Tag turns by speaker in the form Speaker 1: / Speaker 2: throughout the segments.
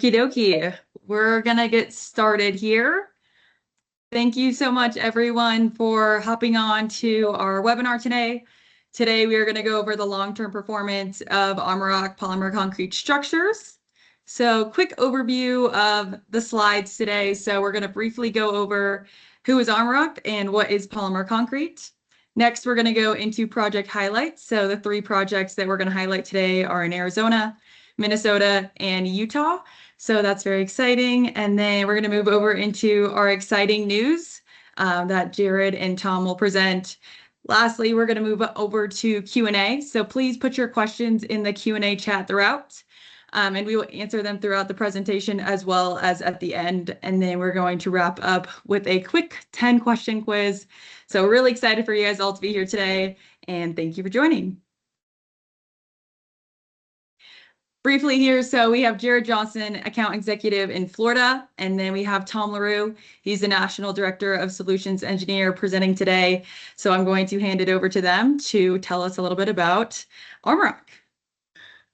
Speaker 1: Okie dokie. We're gonna get started here. Thank you so much, everyone, for hopping on to our webinar today. Today, we are going to go over the long-term performance of Armorock polymer concrete structures. So, quick overview of the slides today. So, we're going to briefly go over who is Armorock and what is polymer concrete. Next, we're going to go into project highlights. So, the three projects that we're going to highlight today are in Arizona, Minnesota, and Utah. So that's very exciting. And then we're going to move over into our exciting news that Jared and Tom will present. Lastly, we're going to move over to Q&A. So please put your questions in the Q&A chat throughout. And we will answer them throughout the presentation as well as at the end. And then we're going to wrap up with a quick 10-question quiz. So we're really excited for you guys all to be here today. And thank you for joining. Briefly here, so we have Jared Johnson, account executive in Florida, and then we have Tom LaRue. He's the National Director of Solutions Engineer presenting today. So I'm going to hand it over to them to tell us a little bit about Armorock.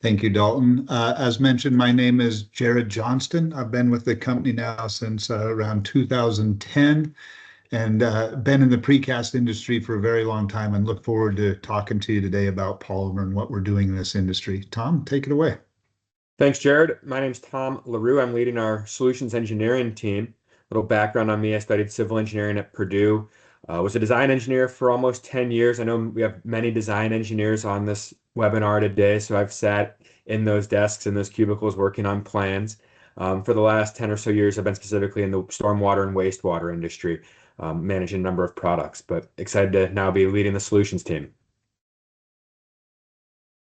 Speaker 2: Thank you, Dalton. As mentioned, my name is Jared Johnston. I've been with the company now since around 2010 and been in the precast industry for a very long time and look forward to talking to you today about polymer and what we're doing in this industry. Tom, take it away.
Speaker 3: Thanks, Jared. My name's Tom LaRue. I'm leading our solutions engineering team. A little background on me: I studied civil engineering at Purdue. Was a design engineer for almost 10 years. I know we have many design engineers on this webinar today, so I've sat in those desks in those cubicles working on plans. For the last 10 or so years, I've been specifically in the stormwater and wastewater industry, managing a number of products, but excited to now be leading the solutions team.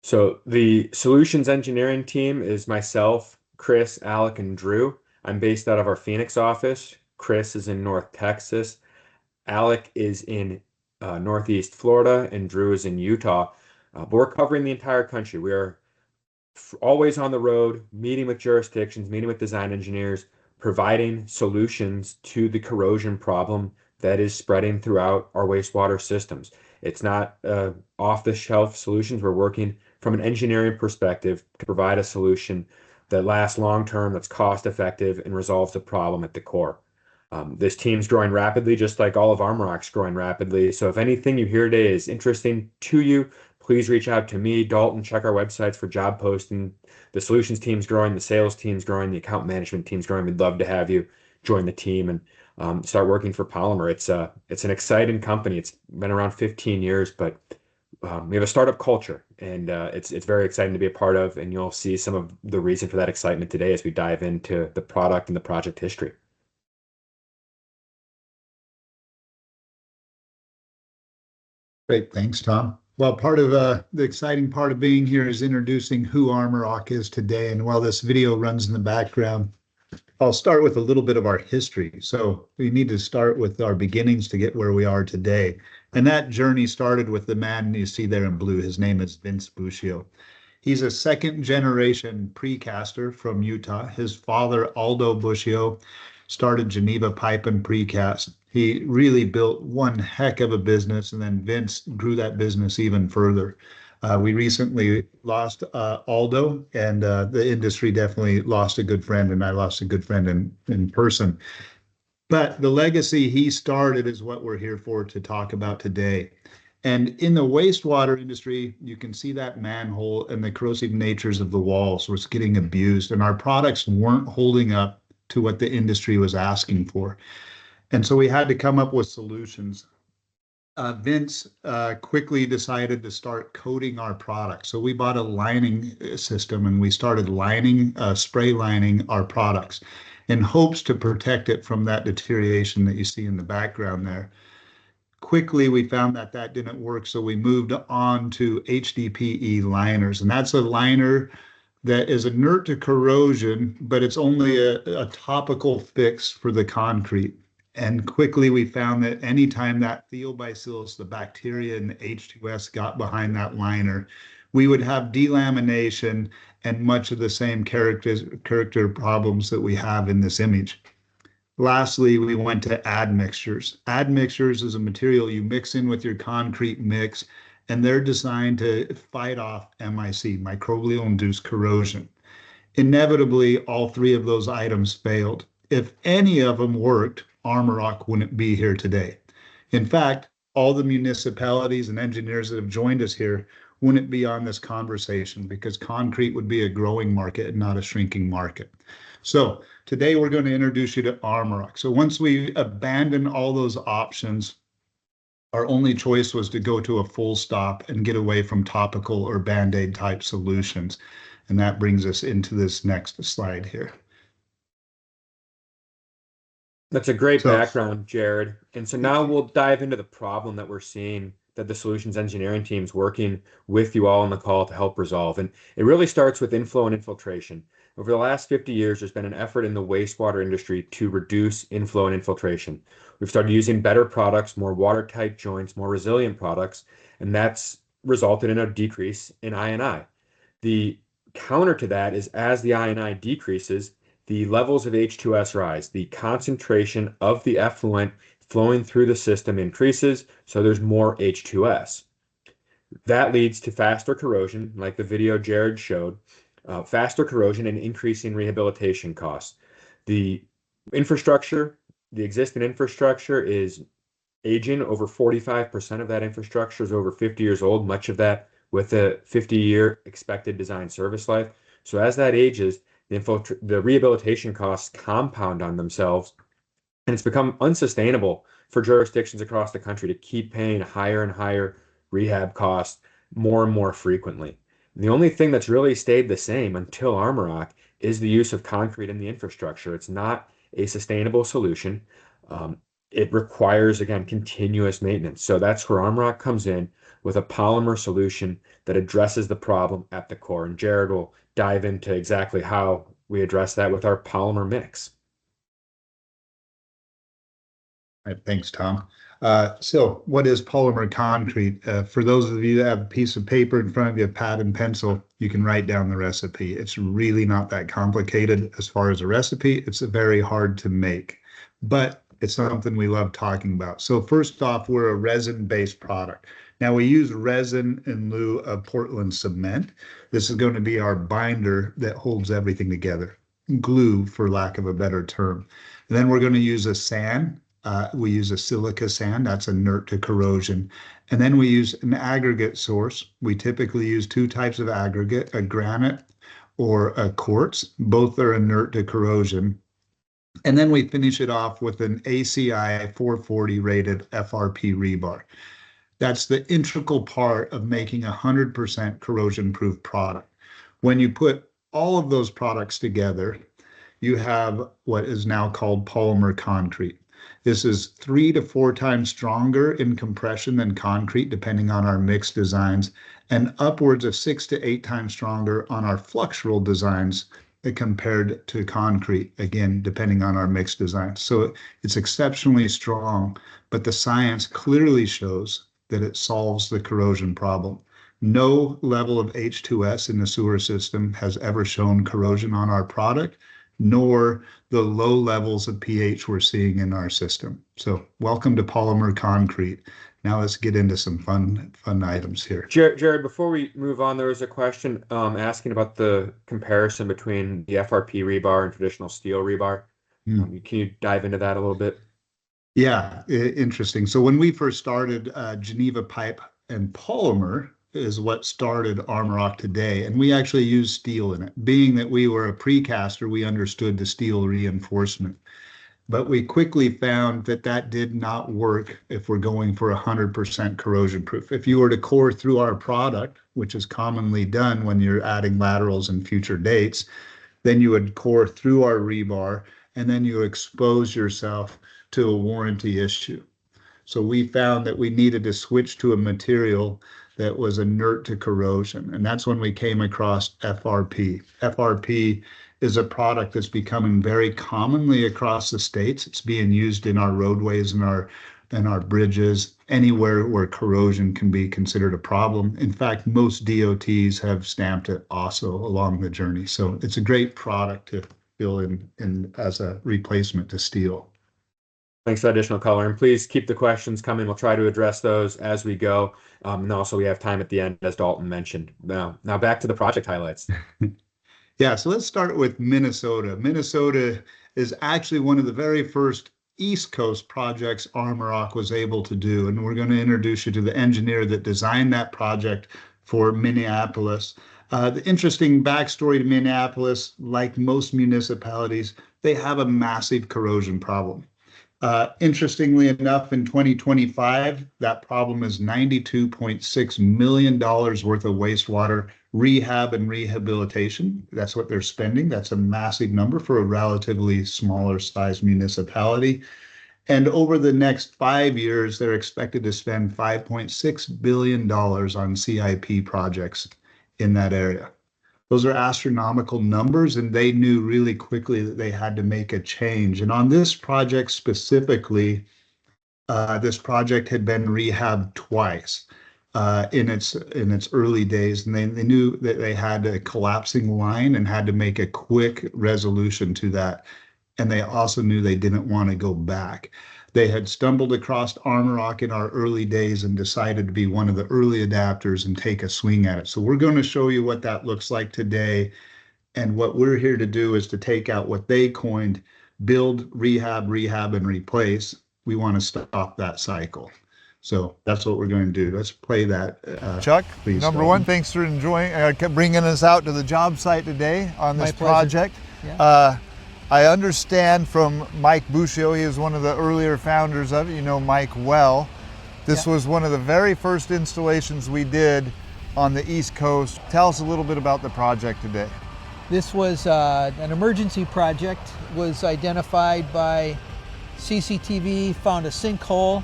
Speaker 3: So the solutions engineering team is myself, Chris, Alec, and Drew. I'm based out of our Phoenix office. Chris is in North Texas. Alec is in Northeast Florida, and Drew is in Utah. But we're covering the entire country. We are always on the road, meeting with jurisdictions, meeting with design engineers, providing solutions to the corrosion problem that is spreading throughout our wastewater systems. It's not off-the-shelf solutions. We're working from an engineering perspective to provide a solution that lasts long-term, that's cost-effective, and resolves the problem at the core. This team's growing rapidly, just like all of Armorock's growing rapidly. So if anything you hear today is interesting to you, please reach out to me, Dalton. Check our websites for job posting. The solutions team's growing, the sales team's growing, the account management team's growing. We'd love to have you join the team and start working for Polymer. It's an exciting company. It's been around 15 years, but we have a startup culture, and it's very exciting to be a part of, and you'll see some of the reason for that excitement today as we dive into the product and the project history.
Speaker 2: Great, thanks, Tom. Well, part of the exciting part of being here is introducing who Armorock is today. And while this video runs in the background, I'll start with a little bit of our history. So we need to start with our beginnings to get where we are today. And that journey started with the man you see there in blue. His name is Vince Buscio. He's a second generation precaster from Utah. His father, Aldo Buscio, started Geneva Pipe and Precast. He really built one heck of a business, and then Vince grew that business even further. We recently lost Aldo, and the industry definitely lost a good friend, and I lost a good friend in person. But the legacy he started is what we're here for to talk about today. And in the wastewater industry, you can see that manhole and the corrosive natures of the walls was getting abused, and our products weren't holding up to what the industry was asking for. And so we had to come up with solutions. Vince quickly decided to start coating our product. So we bought a lining system and we started spray lining our products in hopes to protect it from that deterioration that you see in the background there. Quickly, we found that that didn't work, so we moved on to HDPE liners, and that's a liner that is inert to corrosion, but it's only a topical fix for the concrete. And quickly we found that anytime that Theobacillus, the bacteria in the H2S, got behind that liner, we would have delamination and much of the same character problems that we have in this image. Lastly, we went to admixtures. Admixtures is a material you mix in with your concrete mix, and they're designed to fight off MIC, microbial induced corrosion. Inevitably, all three of those items failed. If any of them worked, Armorock wouldn't be here today. In fact, all the municipalities and engineers that have joined us here wouldn't be on this conversation because concrete would be a growing market and not a shrinking market. So today we're going to introduce you to Armorock. So once we abandon all those options, our only choice was to go to a full stop and get away from topical or Band-Aid type solutions. And that brings us into this next slide here.
Speaker 3: That's a great
Speaker 2: So-
Speaker 3: background, Jared. And so now we'll dive into the problem that we're seeing that the solutions engineering team is working with you all on the call to help resolve. And it really starts with inflow and infiltration. Over the last 50 years, there's been an effort in the wastewater industry to reduce inflow and infiltration. We've started using better products, more watertight joints, more resilient products, and that's resulted in a decrease in I&I. The counter to that is as the I&I decreases, the levels of H2S rise. The concentration of the effluent flowing through the system increases, so there's more H2S. That leads to faster corrosion, like the video Jared showed, faster corrosion and increasing rehabilitation costs. The infrastructure, the existing infrastructure is aging. Over 45% of that infrastructure is over 50 years old, much of that with a 50-year expected design service life. So as that ages, the rehabilitation costs compound on themselves, and it's become unsustainable for jurisdictions across the country to keep paying higher and higher rehab costs more and more frequently. The only thing that's really stayed the same until Armorock is the use of concrete in the infrastructure. It's not a sustainable solution. It requires, again, continuous maintenance. So that's where Armorock comes in with a polymer solution that addresses the problem at the core. And Jared will dive into exactly how we address that with our polymer mix.
Speaker 2: All right, thanks, Tom. So what is polymer concrete? For those of you that have a piece of paper in front of you, a pad and pencil, you can write down the recipe. It's really not that complicated as far as a recipe. It's very hard to make, but it's something we love talking about. So first off, we're a resin-based product. Now we use resin in lieu of Portland cement. This is going to be our binder that holds everything together, glue for lack of a better term. And then we're going to use a sand. We use a silica sand, that's inert to corrosion. And then we use an aggregate source. We typically use two types of aggregate, a granite or a quartz. Both are inert to corrosion. And then we finish it off with an ACI 440 rated FRP rebar. That's the integral part of making a 100% corrosion-proof product. When you put all of those products together, you have what is now called polymer concrete. This is 3 to 4 times stronger in compression than concrete, depending on our mix designs, and upwards of 6 to 8 times stronger on our fluxural designs compared to concrete, again, depending on our mix design. So it's exceptionally strong, but the science clearly shows that it solves the corrosion problem. No level of H2S in the sewer system has ever shown corrosion on our product, nor the low levels of pH we're seeing in our system. So welcome to polymer concrete. Now let's get into some fun items here.
Speaker 3: Jared, before we move on, there was a question asking about the comparison between the FRP rebar and traditional steel rebar. Can you dive into that a little bit?
Speaker 2: Yeah, interesting. So when we first started, Geneva pipe and polymer is what started Armorock today. And we actually used steel in it. Being that we were a precaster, we understood the steel reinforcement. But we quickly found that that did not work if we're going for 100% corrosion proof. If you were to core through our product, which is commonly done when you're adding laterals and future dates, then you would core through our rebar and then you expose yourself to a warranty issue. So we found that we needed to switch to a material that was inert to corrosion. And that's when we came across FRP. FRP is a product that's becoming very commonly across the states. It's being used in our roadways and our bridges, anywhere where corrosion can be considered a problem. In fact, most DOTs have stamped it also along the journey. So it's a great product to fill in as a replacement to steel.
Speaker 3: Thanks for that additional color. And please keep the questions coming. We'll try to address those as we go. And also we have time at the end, as Dalton mentioned. Now back to the project highlights.
Speaker 2: Yeah, so let's start with Minnesota. Minnesota is actually one of the very first East Coast projects Armorock was able to do. And we're going to introduce you to the engineer that designed that project for Minneapolis. The interesting backstory to Minneapolis, like most municipalities, they have a massive corrosion problem. Interestingly enough, in 2025, that problem is $92.6 million worth of wastewater rehab and rehabilitation. That's what they're spending. That's a massive number for a relatively smaller size municipality. And over the next 5 years, they're expected to spend $5.6 billion on CIP projects in that area. Those are astronomical numbers, and they knew really quickly that they had to make a change. And on this project specifically, this project had been rehabbed twice in its early days, and they knew that they had a collapsing line and had to make a quick resolution to that. And they also knew they didn't want to go back. They had stumbled across Armorock in our early days and decided to be one of the early adapters and take a swing at it. So we're going to show you what that looks like today. And what we're here to do is to take out what they coined: build, rehab, and replace. We want to stop that cycle. So that's what we're going to do. Let's play that.
Speaker 4: Chuck,
Speaker 2: please,
Speaker 4: number one, thanks for bringing us out to the job site today on this project.
Speaker 5: Yeah.
Speaker 4: I understand from Mike Buscio, he was one of the earlier founders of it. You know Mike well. This was one of the very first installations we did on the East Coast. Tell us a little bit about the project today.
Speaker 5: This was an emergency project. Was identified by CCTV, found a sinkhole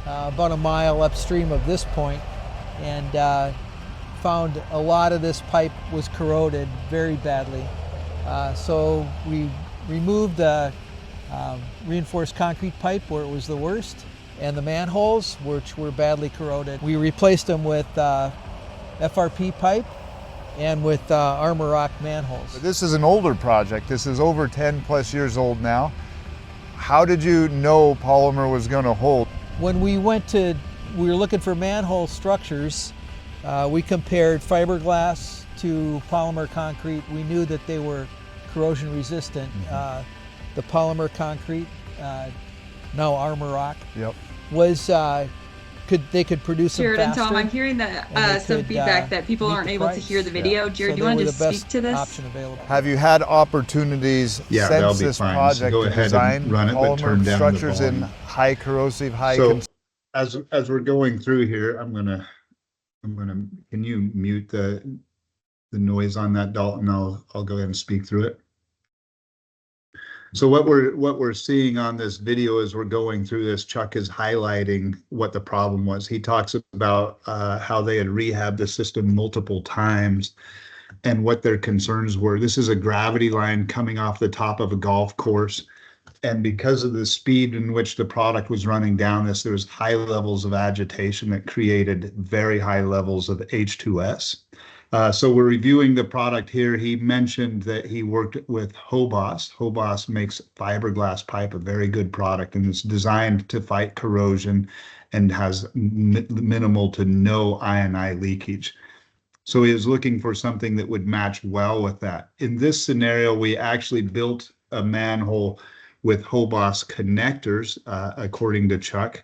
Speaker 5: about a mile upstream of this point, and found a lot of this pipe was corroded very badly. So we removed the reinforced concrete pipe where it was the worst, and the manholes, which were badly corroded. We replaced them with FRP pipe and with Armorock manholes.
Speaker 4: This is an older project. This is over 10 plus years old now. How did you know Polymer was going to hold?
Speaker 5: When we were looking for manhole structures, we compared fiberglass to polymer concrete. We knew that they were corrosion resistant. The polymer concrete, now Armorock, was they could produce them
Speaker 1: Jared
Speaker 5: faster.
Speaker 1: and Tom, I'm hearing that some feedback that people aren't able to hear the video. Jared, do you want to just speak to this?
Speaker 5: Option available.
Speaker 4: Have you had opportunities since this project
Speaker 2: go
Speaker 4: to
Speaker 2: ahead
Speaker 4: design
Speaker 2: and run it, but turn
Speaker 4: polymer
Speaker 2: down
Speaker 4: structures
Speaker 2: the
Speaker 4: in
Speaker 2: volume.
Speaker 4: high corrosive,
Speaker 2: So as we're going through here, I'm gonna can you mute the noise on that, Dalton? I'll go ahead and speak through it. So what we're seeing on this video as we're going through this, Chuck is highlighting what the problem was. He talks about how they had rehabbed the system multiple times and what their concerns were. This is a gravity line coming off the top of a golf course. And because of the speed in which the product was running down this, there was high levels of agitation that created very high levels of H2S. So we're reviewing the product here. He mentioned that he worked with Hobos. Hobos makes fiberglass pipe, a very good product, and it's designed to fight corrosion and has minimal to no I&I leakage. So he was looking for something that would match well with that. In this scenario, we actually built a manhole with Hobos connectors, according to Chuck,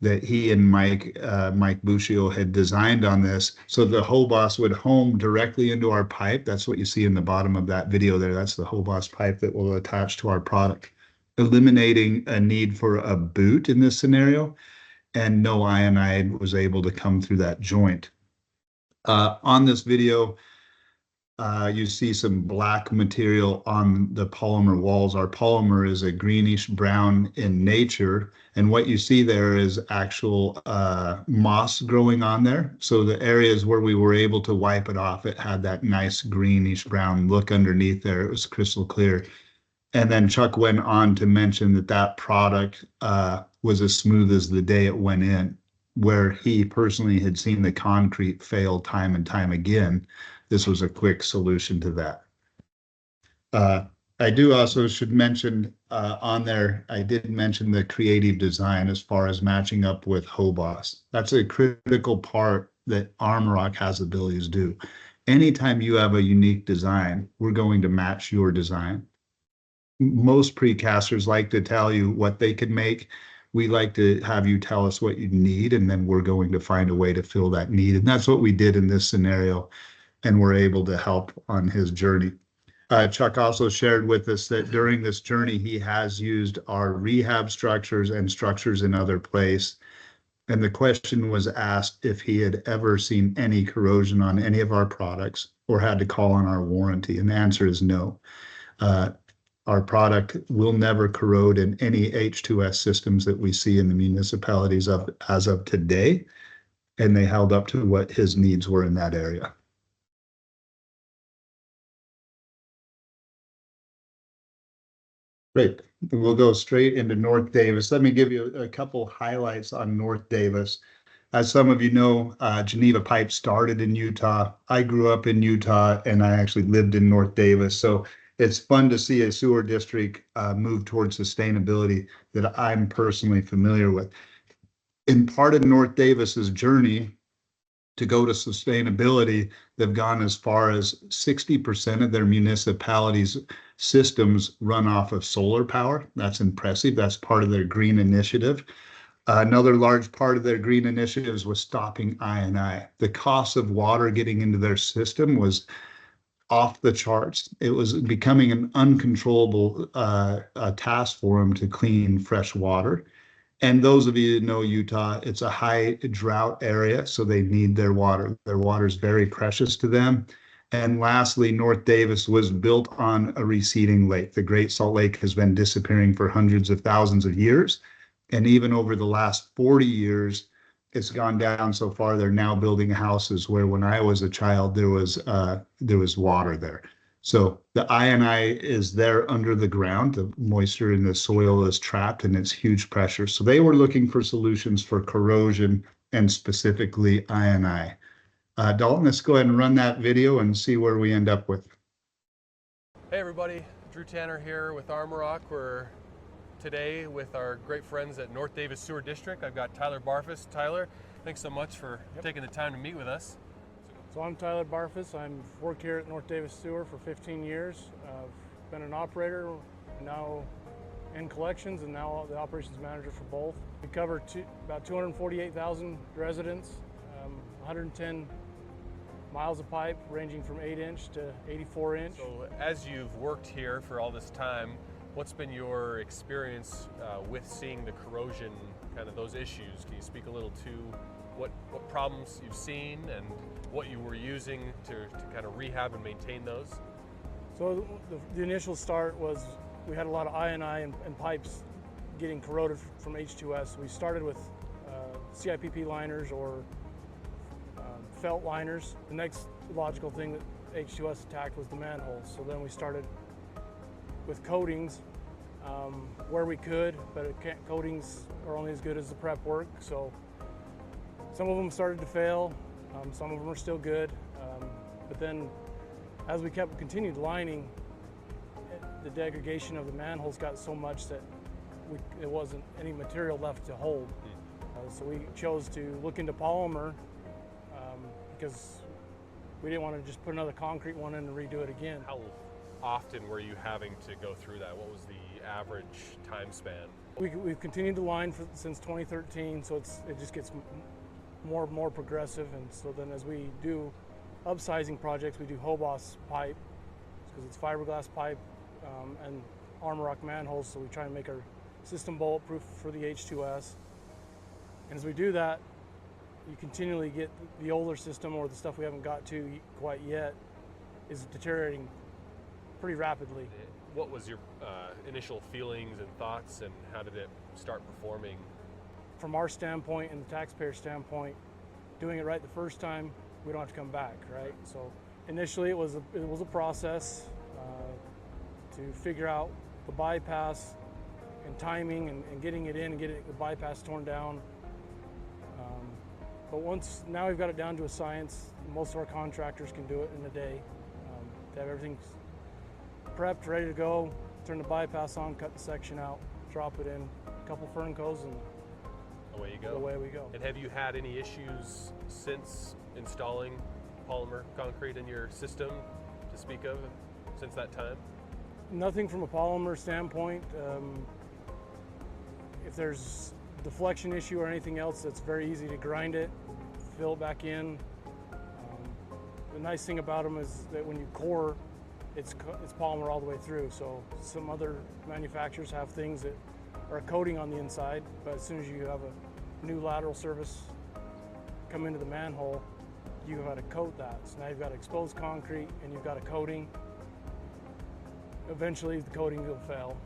Speaker 2: that he and Mike Buscio had designed on this. So the Hobos would home directly into our pipe. That's what you see in the bottom of that video there. That's the Hobos pipe that will attach to our product, eliminating a need for a boot in this scenario, and no I&I was able to come through that joint. On this video, you see some black material on the polymer walls. Our polymer is a greenish brown in nature, and what you see there is actual moss growing on there. So the areas where we were able to wipe it off, it had that nice greenish brown look underneath there. It was crystal clear. And then Chuck went on to mention that that product was as smooth as the day it went in, where he personally had seen the concrete fail time and time again. This was a quick solution to that. I do also should mention on there, I did mention the creative design as far as matching up with Hobos. That's a critical part that Armorock has the ability to do. anytime you have a unique design, we're going to match your design. Most precasters like to tell you what they can make. We like to have you tell us what you need, and then we're going to find a way to fill that need. And that's what we did in this scenario, and we're able to help on his journey. Chuck also shared with us that during this journey, he has used our rehab structures and structures in other places. And the question was asked if he had ever seen any corrosion on any of our products or had to call on our warranty. And the answer is no. Our product will never corrode in any H2S systems that we see in the municipalities as of today. And they held up to what his needs were in that area. Great. We'll go straight into North Davis. Let me give you a couple highlights on North Davis. As some of you know, Geneva Pipe started in Utah. I grew up in Utah, and I actually lived in North Davis. So it's fun to see a sewer district move towards sustainability that I'm personally familiar with. In part of North Davis's journey to go to sustainability, they've gone as far as 60% of their municipalities' systems run off of solar power. That's impressive. That's part of their green initiative. Another large part of their green initiatives was stopping I&I. The cost of water getting into their system was off the charts. It was becoming an uncontrollable task for them to clean fresh water. And those of you that know Utah, it's a high drought area, so they need their water. Their water is very precious to them. And lastly, North Davis was built on a receding lake. The Great Salt Lake has been disappearing for hundreds of thousands of years. And even over the last 40 years, it's gone down so far. They're now building houses where when I was a child, there was water there. So the I&I is there under the ground. The moisture in the soil is trapped and it's huge pressure. So they were looking for solutions for corrosion and specifically I&I. Dalton, let's go ahead and run that video and see where we end up with.
Speaker 6: Hey everybody, Drew Tanner here with Armorock. We're today with our great friends at North Davis Sewer District. I've got Tyler Barfus. Tyler, thanks so much for taking the time to meet with us.
Speaker 7: So I'm Tyler Barfus. I'm worked here at North Davis Sewer for 15 years. I've been an operator, now in collections, and now the operations manager for both. We cover about 248,000 residents, 110 miles of pipe ranging from 8-inch to 84-inch.
Speaker 6: So as you've worked here for all this time, what's been your experience with seeing the corrosion, kind of those issues? Can you speak a little to what problems you've seen and what you were using to kind of rehab and maintain those?
Speaker 7: So the initial start was we had a lot of I&I and pipes getting corroded from H2S. We started with CIPP liners or felt liners. The next logical thing that H2S attacked was the manholes. So then we started with coatings where we could, but coatings are only as good as the prep work. So some of them started to fail, some of them are still good, but then as we continued lining, the degradation of the manholes got so much that there wasn't any material left to hold. So we chose to look into polymer because we didn't want to just put another concrete one in and redo it again.
Speaker 6: How often were you having to go through that? What was the average time span?
Speaker 7: We've continued to line since 2013, so it just gets more and more progressive. And so then as we do upsizing projects, we do Hobos pipe because it's fiberglass pipe and Armorock manholes, so we try and make our system bulletproof for the H2S. And as we do that, you continually get the older system, or the stuff we haven't got to quite yet, is deteriorating pretty rapidly.
Speaker 6: What was your initial feelings and thoughts, and how did it start performing?
Speaker 7: From our standpoint and the taxpayer standpoint, doing it right the first time, we don't have to come back, right? So initially it was a process to figure out the bypass and timing and getting it in and getting the bypass torn down. But now we've got it down to a science. Most of our contractors can do it in a day. They have everything prepped, ready to go, turn the bypass on, cut the section out, drop it in, a couple fern coats, and
Speaker 6: away you go.
Speaker 7: Away we go.
Speaker 6: And have you had any issues since installing polymer concrete in your system to speak of since that time?
Speaker 7: Nothing from a polymer standpoint. If there's deflection issue or anything else, it's very easy to grind it, fill it back in. The nice thing about them is that when you core, it's polymer all the way through. So some other manufacturers have things that are a coating on the inside, but as soon as you have a new lateral surface come into the manhole, you've got to coat that. So now you've got exposed concrete and you've got a coating. Eventually the coating will fail.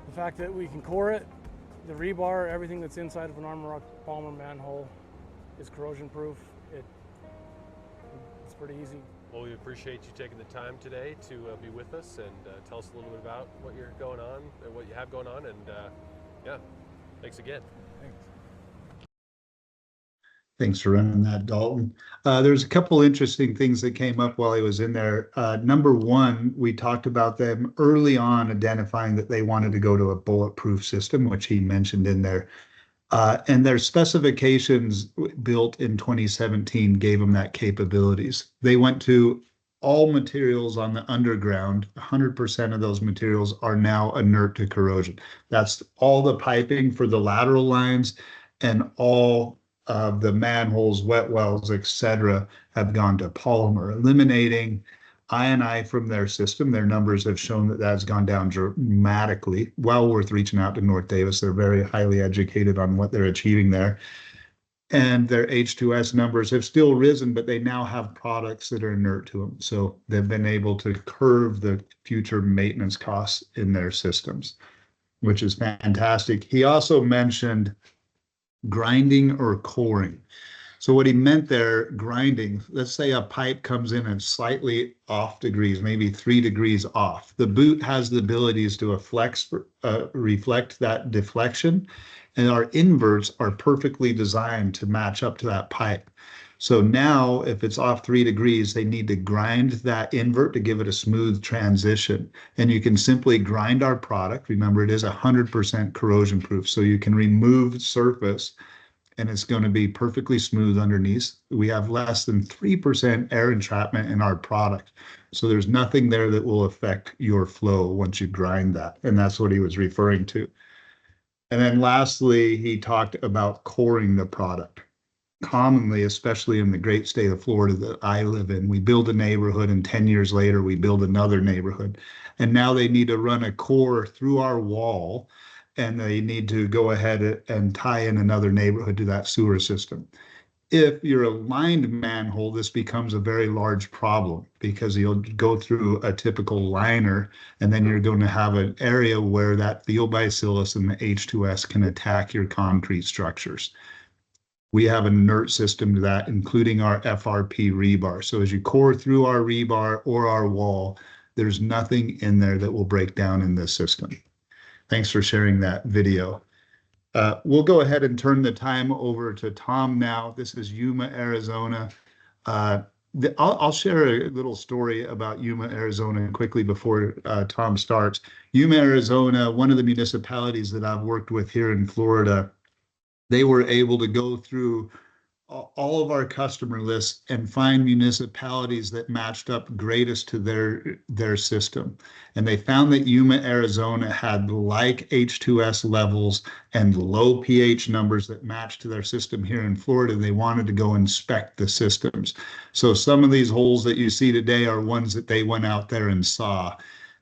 Speaker 7: The fact that we can core it, the rebar, everything that's inside of an Armor Rock polymer manhole is corrosion proof. It's pretty easy.
Speaker 6: Well, we appreciate you taking the time today to be with us and tell us a little bit about what you're going on, and what you have going on, and yeah, thanks again.
Speaker 2: Thanks for running that, Dalton. There's a couple interesting things that came up while he was in there. Number one, we talked about them early on identifying that they wanted to go to a bulletproof system, which he mentioned in there. And their specifications built in 2017 gave them that capabilities. They went to all materials on the underground. 100% of those materials are now inert to corrosion. That's all the piping for the lateral lines, and all of the manholes, wet wells, etc., have gone to polymer, eliminating I&I from their system. Their numbers have shown that that's gone down dramatically. Well worth reaching out to North Davis. They're very highly educated on what they're achieving there. And their H2S numbers have still risen, but they now have products that are inert to them. So they've been able to curve the future maintenance costs in their systems, which is fantastic. He also mentioned grinding or coring. So what he meant there, grinding, let's say a pipe comes in and slightly off degrees, maybe 3 degrees off. The boot has the abilities to reflect that deflection, and our inverts are perfectly designed to match up to that pipe. So now if it's off 3 degrees, they need to grind that invert to give it a smooth transition. And you can simply grind our product. Remember, it is 100% corrosion proof, so you can remove surface and it's going to be perfectly smooth underneath. We have less than 3% air entrapment in our product. So there's nothing there that will affect your flow once you grind that. And that's what he was referring to. And then lastly, he talked about coring the product. Commonly, especially in the great state of Florida that I live in, we build a neighborhood and 10 years later, we build another neighborhood. And now they need to run a core through our wall, and they need to go ahead and tie in another neighborhood to that sewer system. If you're a lined manhole, this becomes a very large problem because you'll go through a typical liner, and then you're going to have an area where that theobacillus and the H2S can attack your concrete structures. We have an inert system to that, including our FRP rebar. So as you core through our rebar or our wall, there's nothing in there that will break down in this system. Thanks for sharing that video. We'll go ahead and turn the time over to Tom now. This is Yuma, Arizona. I'll share a little story about Yuma, Arizona quickly before Tom starts. Yuma, Arizona, one of the municipalities that I've worked with here in Florida, they were able to go through all of our customer lists and find municipalities that matched up greatest to their system. And they found that Yuma, Arizona had like H2S levels and low pH numbers that matched to their system here in Florida. They wanted to go inspect the systems. So some of these holes that you see today are ones that they went out there and saw.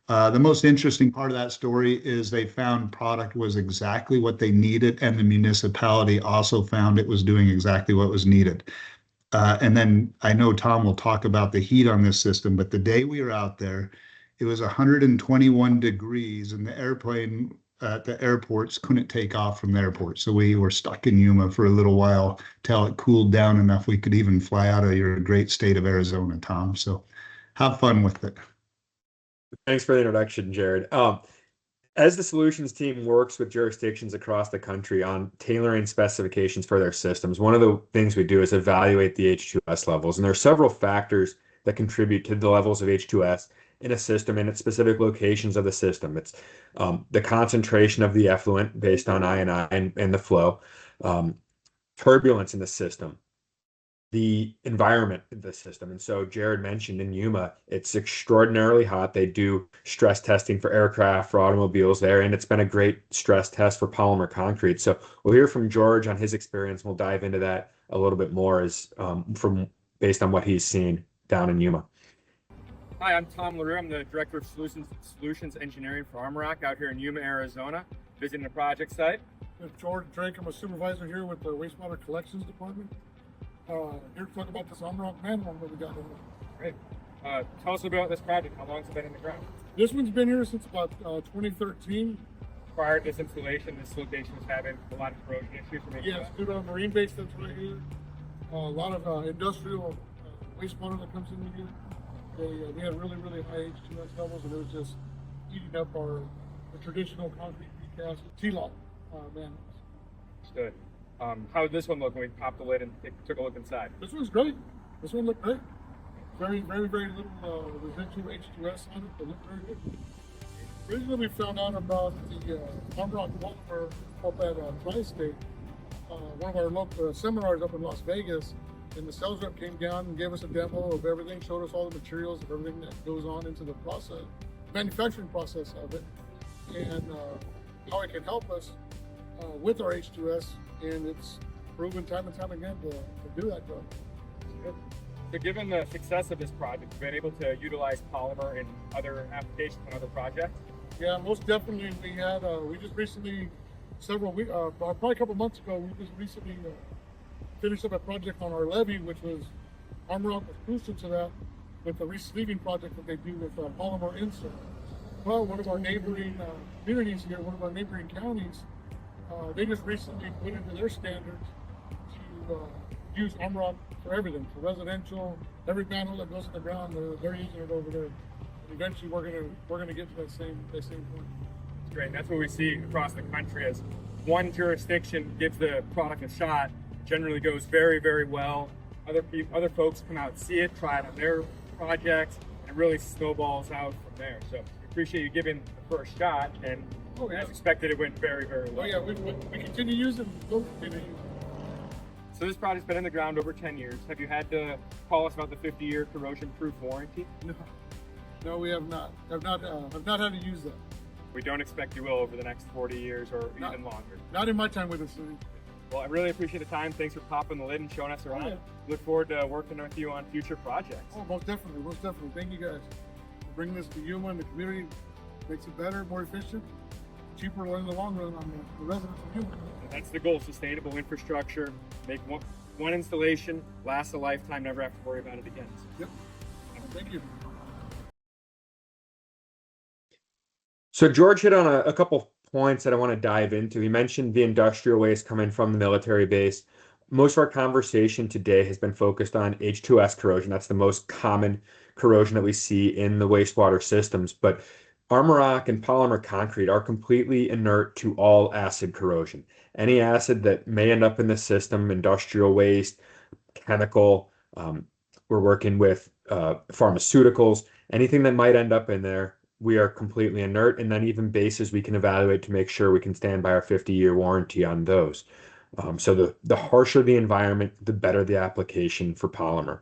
Speaker 2: The most interesting part of that story is they found product was exactly what they needed, and the municipality also found it was doing exactly what was needed. And then I know Tom will talk about the heat on this system, but the day we were out there, it was 121 degrees, and the airplane at the airports couldn't take off from the airport. So we were stuck in Yuma for a little while till it cooled down enough we could even fly out of your great state of Arizona, Tom. So have fun with it.
Speaker 3: Thanks for the introduction, Jared. As the solutions team works with jurisdictions across the country on tailoring specifications for their systems, one of the things we do is evaluate the H2S levels. And there are several factors that contribute to the levels of H2S in a system and at specific locations of the system. It's the concentration of the effluent based on I&I and the flow, turbulence in the system, the environment of the system. And so Jared mentioned in Yuma, it's extraordinarily hot. They do stress testing for aircraft, for automobiles there, and it's been a great stress test for polymer concrete. So we'll hear from George on his experience. We'll dive into that a little bit more as from based on what he's seen down in Yuma.
Speaker 8: Hi, I'm Tom LaRue. I'm the Director of Solutions Engineering for Armorock out here in Yuma, Arizona, visiting the project site.
Speaker 9: I'm George Drake. I'm a supervisor here with the Wastewater Collections Department. Here to talk about this Armorock manhole that we got in there.
Speaker 8: Great. Tell us about this project. How long has it been in the ground?
Speaker 9: This one's been here since about 2013.
Speaker 8: Prior to this installation, this location was having a lot of corrosion issues.
Speaker 9: Yes, due to a marine base that's right here. A lot of industrial wastewater that comes into here. We had really, really high H2S levels, and it was just eating up the traditional concrete precast T-lock manholes.
Speaker 8: Understood. How did this one look when we popped the lid and took a look inside?
Speaker 9: This one's great. This one looked great. Very, very, very little residual H2S on it, but looked very good. Originally, we found out about the Armorock Polymer up at Tri-State. One of our local seminars up in Las Vegas, and the sales rep came down and gave us a demo of everything, showed us all the materials of everything that goes on into the process, manufacturing process of it, and how it can help us with our H2S, and it's proven time and time again to do that job.
Speaker 8: So given the success of this project, you've been able to utilize polymer in other applications and other projects?
Speaker 9: Yeah, most definitely. We just recently, probably a couple months ago, we just recently finished up a project on our levee, which was Armorock was crucial to that with the re-sleeving project that they do with polymer insert. Well, one of our neighboring communities here, one of our neighboring counties, they just recently put into their standards to use Armorock for everything, for residential, every manhole that goes in the ground, they're using it over there. And eventually, we're gonna get to that same point.
Speaker 8: Great. That's what we see across the country as one jurisdiction gives the product a shot. Generally goes very, very well. Other folks come out and see it, try it on their projects, and it really snowballs out from there. So we appreciate you giving the first shot, and as expected, it went very, very well.
Speaker 9: Oh yeah, we continue using it. We'll continue using it.
Speaker 8: So this project's been in the ground over 10 years. Have you had to call us about the 50-year corrosion-proof warranty?
Speaker 9: No, we have not. I've not had to use that.
Speaker 8: We don't expect you will over the next 40 years or even longer.
Speaker 9: Not in my time with this.
Speaker 8: Well, I really appreciate the time. Thanks for popping the lid and showing us around.
Speaker 9: Yeah.
Speaker 8: Look forward to working with you on future projects.
Speaker 9: Oh, most definitely, most definitely. Thank you guys for bringing this to Yuma and the community. Makes it better, more efficient, cheaper in the long run on the residents of Yuma.
Speaker 8: And that's the goal: sustainable infrastructure. Make one installation, last a lifetime, never have to worry about it again.
Speaker 9: Yep. Thank you.
Speaker 3: So George hit on a couple points that I want to dive into. He mentioned the industrial waste coming from the military base. Most of our conversation today has been focused on H2S corrosion. That's the most common corrosion that we see in the wastewater systems. But Armorock and polymer concrete are completely inert to all acid corrosion. Any acid that may end up in the system, industrial waste, chemical, we're working with pharmaceuticals, anything that might end up in there, we are completely inert, and then even bases we can evaluate to make sure we can stand by our 50-year warranty on those. So the harsher the environment, the better the application for polymer.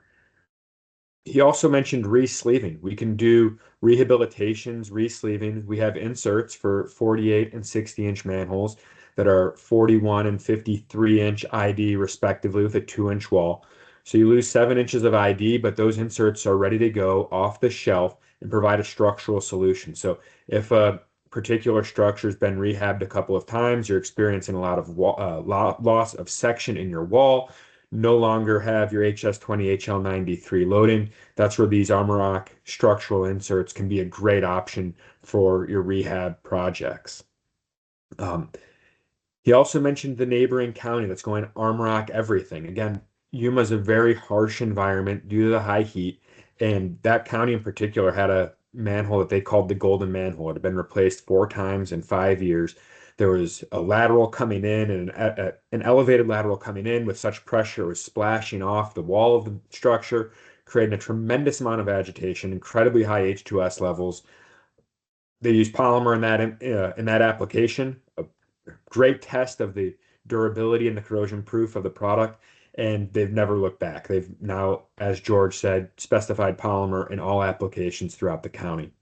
Speaker 3: He also mentioned re-sleeving. We can do rehabilitations, re-sleeving. We have inserts for 48 and 60-inch manholes that are 41 and 53-inch ID respectively with a 2-inch wall. So you lose 7 inches of ID, but those inserts are ready to go off the shelf and provide a structural solution. So if a particular structure has been rehabbed a couple of times, you're experiencing a lot of loss of section in your wall, no longer have your HS20 HL93 loading, that's where these Armorock structural inserts can be a great option for your rehab projects. He also mentioned the neighboring county that's going Armorock everything. Again, Yuma is a very harsh environment due to the high heat, and that county in particular had a manhole that they called the golden manhole. It had been replaced 4 times in 5 years. There was a lateral coming in and an elevated lateral coming in with such pressure it was splashing off the wall of the structure, creating a tremendous amount of agitation, incredibly high H2S levels. They used polymer in that application, a great test of the durability and the corrosion proof of the product. and they've never looked back. They've now, as George said, specified Polymer in all applications throughout the county.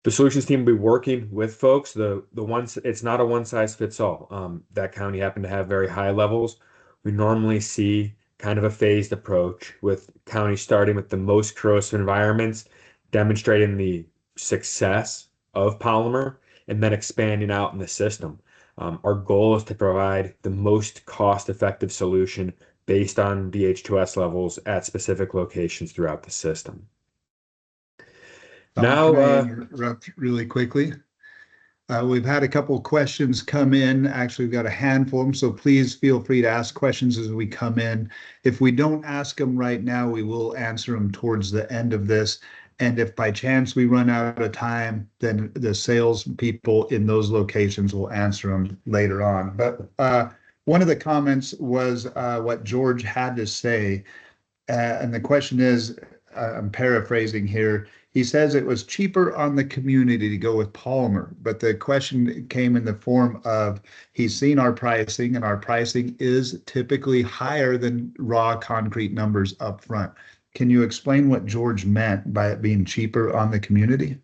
Speaker 3: The solutions team will be working with folks. It's not a one size fits all. That county happened to have very high levels. We normally see kind of a phased approach, with counties starting with the most corrosive environments, demonstrating the success of Polymer, and then expanding out in the system. Our goal is to provide the most cost-effective solution based on the H2S levels at specific locations throughout the system.
Speaker 2: Tom,
Speaker 3: Now,
Speaker 2: can I interrupt really quickly? We've had a couple questions come in. Actually, we've got a handful of them, so please feel free to ask questions as we come in. If we don't ask them right now, we will answer them towards the end of this. And if by chance we run out of time, then the sales people in those locations will answer them later on. But one of the comments was what George had to say. And the question is, I'm paraphrasing here. He says it was cheaper on the community to go with Polymer, but the question came in the form of he's seen our pricing, and our pricing is typically higher than raw concrete numbers up front. Can you explain what George meant by it being cheaper on the community?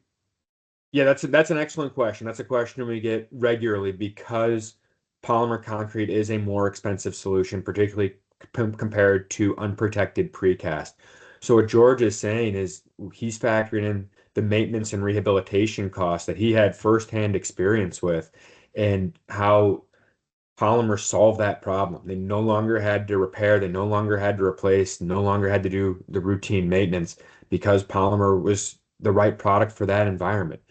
Speaker 3: Yeah, that's an excellent question. That's a question we get regularly because polymer concrete is a more expensive solution, particularly compared to unprotected precast. So what George is saying is he's factoring in the maintenance and rehabilitation costs that he had firsthand experience with, and how Polymer solved that problem. They no longer had to repair, they no longer had to replace, no longer had to do the routine maintenance, because Polymer was the right product for that environment.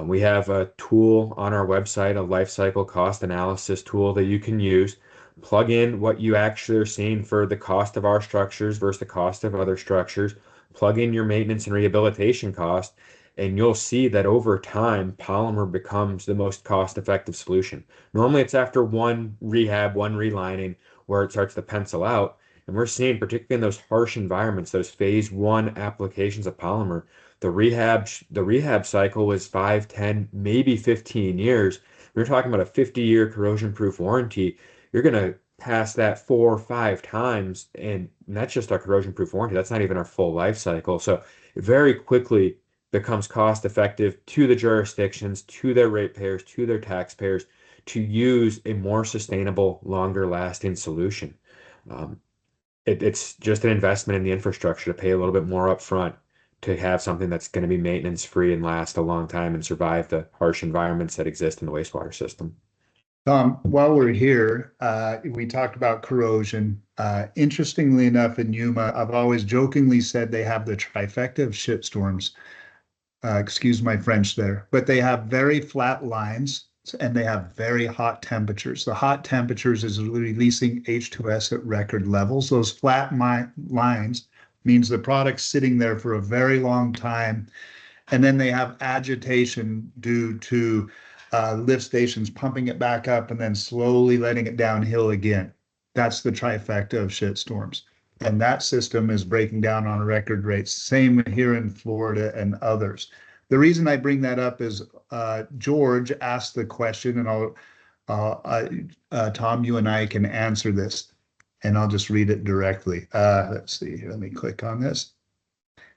Speaker 3: We have a tool on our website, a life cycle cost analysis tool that you can use. Plug in what you actually are seeing for the cost of our structures versus the cost of other structures. Plug in your maintenance and rehabilitation cost, and you'll see that over time, Polymer becomes the most cost-effective solution. Normally, it's after one rehab, one relining, where it starts to pencil out. And we're seeing, particularly in those harsh environments, those phase one applications of Polymer, the rehab cycle was 5, 10, maybe 15 years. We're talking about a 50-year corrosion-proof warranty. You're going to pass that 4 or 5 times, and that's just our corrosion-proof warranty. That's not even our full life cycle. So it very quickly becomes cost effective to the jurisdictions, to their ratepayers, to their taxpayers, to use a more sustainable, longer lasting solution. It's just an investment in the infrastructure to pay a little bit more upfront to have something that's going to be maintenance free and last a long time and survive the harsh environments that exist in the wastewater system.
Speaker 2: While we're here, we talked about corrosion. Interestingly enough, in Yuma, I've always jokingly said they have the trifecta of shitstorms. Excuse my French there, but they have very flat lines and they have very hot temperatures. The hot temperatures is releasing H2S at record levels. Those flat lines means the product's sitting there for a very long time. And then they have agitation due to lift stations pumping it back up and then slowly letting it downhill again. That's the trifecta of shitstorms. And that system is breaking down on record rates. Same here in Florida and others. The reason I bring that up is George asked the question, and Tom, you and I can answer this, and I'll just read it directly. Let's see here. Let me click on this.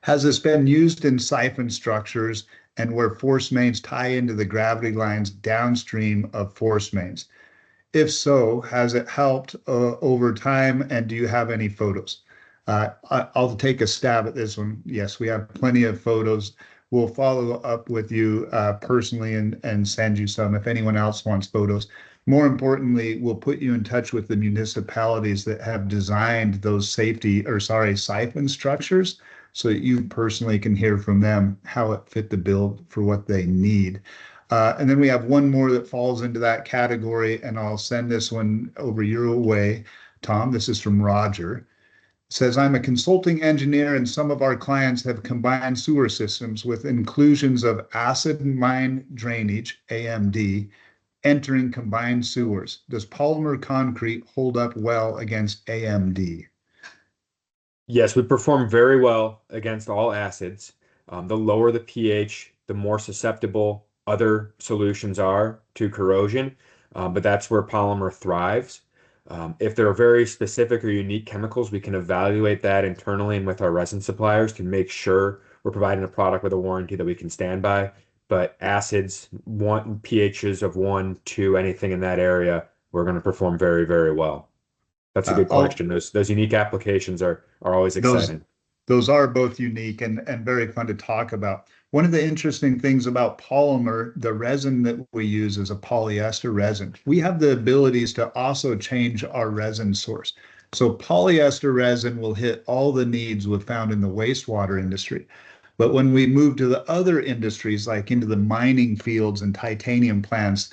Speaker 2: Has this been used in siphon structures and where force mains tie into the gravity lines downstream of force mains? If so, has it helped over time, and do you have any photos? I'll take a stab at this one. Yes, we have plenty of photos. We'll follow up with you personally and send you some if anyone else wants photos. More importantly, we'll put you in touch with the municipalities that have designed those siphon structures, so that you personally can hear from them how it fit the bill for what they need. And then we have one more that falls into that category, and I'll send this one over your way, Tom. This is from Roger. It says, I'm a consulting engineer, and some of our clients have combined sewer systems with inclusions of acid mine drainage, AMD, entering combined sewers. Does polymer concrete hold up well against AMD?
Speaker 3: Yes, we perform very well against all acids. The lower the pH, the more susceptible other solutions are to corrosion, but that's where polymer thrives. If there are very specific or unique chemicals, we can evaluate that internally and with our resin suppliers to make sure we're providing a product with a warranty that we can stand by. But acids, pHs of 1, 2, anything in that area, we're going to perform very, very well. That's a good question. Those unique applications are always
Speaker 2: those
Speaker 3: exciting.
Speaker 2: those are both unique and very fun to talk about. One of the interesting things about polymer, the resin that we use is a polyester resin. We have the abilities to also change our resin source. So polyester resin will hit all the needs we found in the wastewater industry. But when we move to the other industries, like into the mining fields and titanium plants,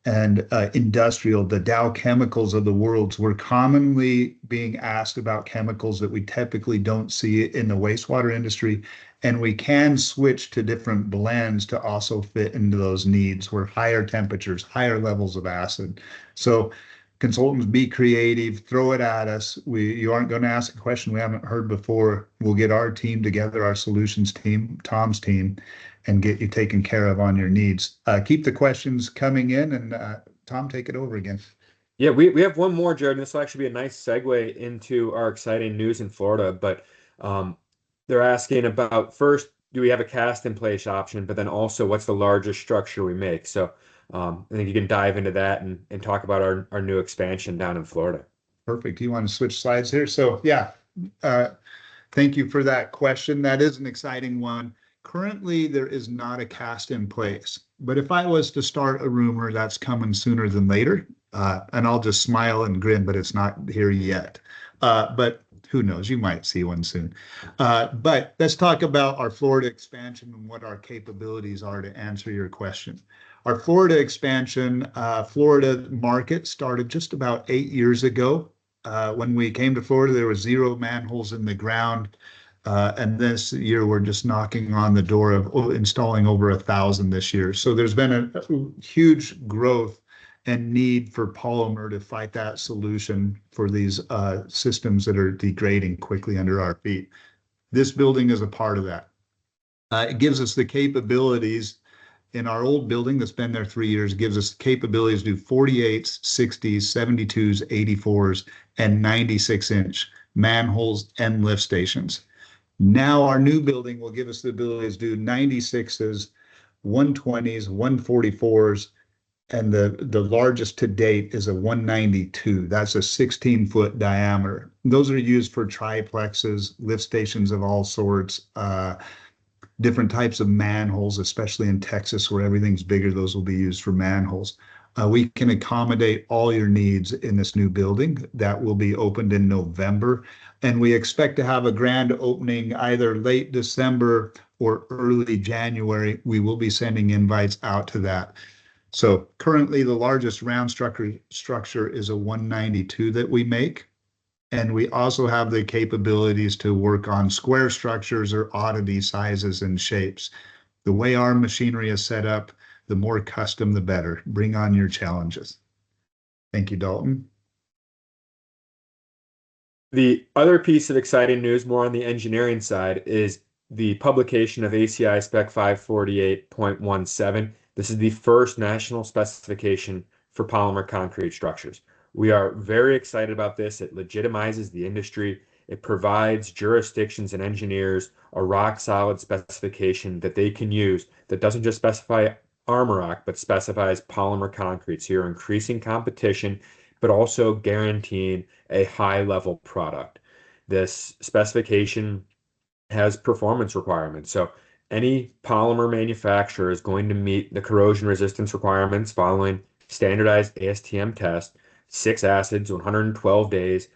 Speaker 2: and industrial, the Dow chemicals of the world, we're commonly being asked about chemicals that we typically don't see in the wastewater industry. And we can switch to different blends to also fit into those needs where higher temperatures, higher levels of acid. So consultants, be creative, throw it at us. You aren't going to ask a question we haven't heard before. We'll get our team together, our solutions team, Tom's team, and get you taken care of on your needs. Keep the questions coming in, and Tom, take it over again.
Speaker 3: Yeah, we have one more, Jared. This will actually be a nice segue into our exciting news in Florida. But they're asking about, first, do we have a cast in place option? But then also, what's the largest structure we make? So I think you can dive into that and talk about our new expansion down in Florida.
Speaker 2: Perfect. You want to switch slides here? So yeah, thank you for that question. That is an exciting one. Currently, there is not a cast in place, but if I was to start a rumor, that's coming sooner than later, and I'll just smile and grin, but it's not here yet. But who knows? You might see one soon. But let's talk about our Florida expansion and what our capabilities are to answer your question. Our Florida expansion, Florida market started just about 8 years ago. When we came to Florida, there were 0 manholes in the ground. And this year, we're just knocking on the door of installing over 1,000 this year. So there's been a huge growth and need for polymer to fight that solution for these systems that are degrading quickly under our feet. This building is a part of that. It gives us the capabilities. In our old building that's been there 3 years, gives us the capabilities to do 48s, 60s, 72s, 84s, and 96-inch manholes and lift stations. Now our new building will give us the ability to do 96s, 120s, 144s, and the largest to date is a 192. That's a 16-foot diameter. Those are used for triplexes, lift stations of all sorts, different types of manholes, especially in Texas where everything's bigger. Those will be used for manholes. We can accommodate all your needs in this new building that will be opened in November. And we expect to have a grand opening either late December or early January. We will be sending invites out to that. So currently the largest round structure is a 192 that we make. And we also have the capabilities to work on square structures or oddity sizes and shapes. The way our machinery is set up, the more custom, the better. Bring on your challenges. Thank you, Dalton.
Speaker 3: The other piece of exciting news, more on the engineering side, is the publication of ACI Spec 548.17. This is the first national specification for polymer concrete structures. We are very excited about this. It legitimizes the industry. It provides jurisdictions and engineers a rock solid specification that they can use that doesn't just specify armor rock, but specifies polymer concretes. So you're increasing competition, but also guaranteeing a high level product. This specification has performance requirements. So any polymer manufacturer is going to meet the corrosion resistance requirements following standardized ASTM test, 6 acids, 112 days,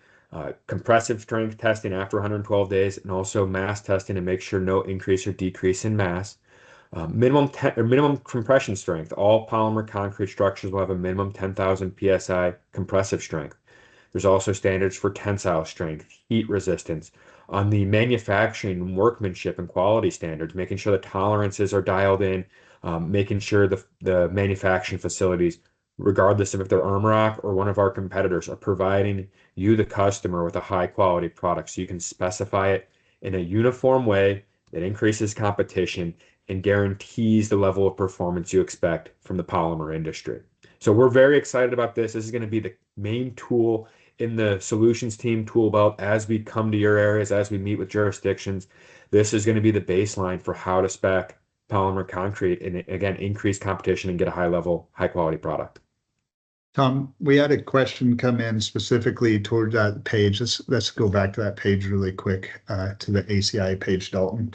Speaker 3: compressive strength testing after 112 days, and also mass testing to make sure no increase or decrease in mass. Minimum compression strength. All polymer concrete structures will have a minimum 10,000 psi compressive strength. There's also standards for tensile strength, heat resistance, on the manufacturing, workmanship, and quality standards, making sure the tolerances are dialed in, making sure the manufacturing facilities, regardless of if they're Armorock or one of our competitors, are providing you, the customer, with a high quality product so you can specify it in a uniform way that increases competition and guarantees the level of performance you expect from the polymer industry. So we're very excited about this. This is going to be the main tool in the solutions team tool belt as we come to your areas, as we meet with jurisdictions. This is going to be the baseline for how to spec polymer concrete and again, increase competition and get a high level, high quality product.
Speaker 2: Tom, we had a question come in specifically toward that page. Let's go back to that page really quick, to the ACI page, Dalton.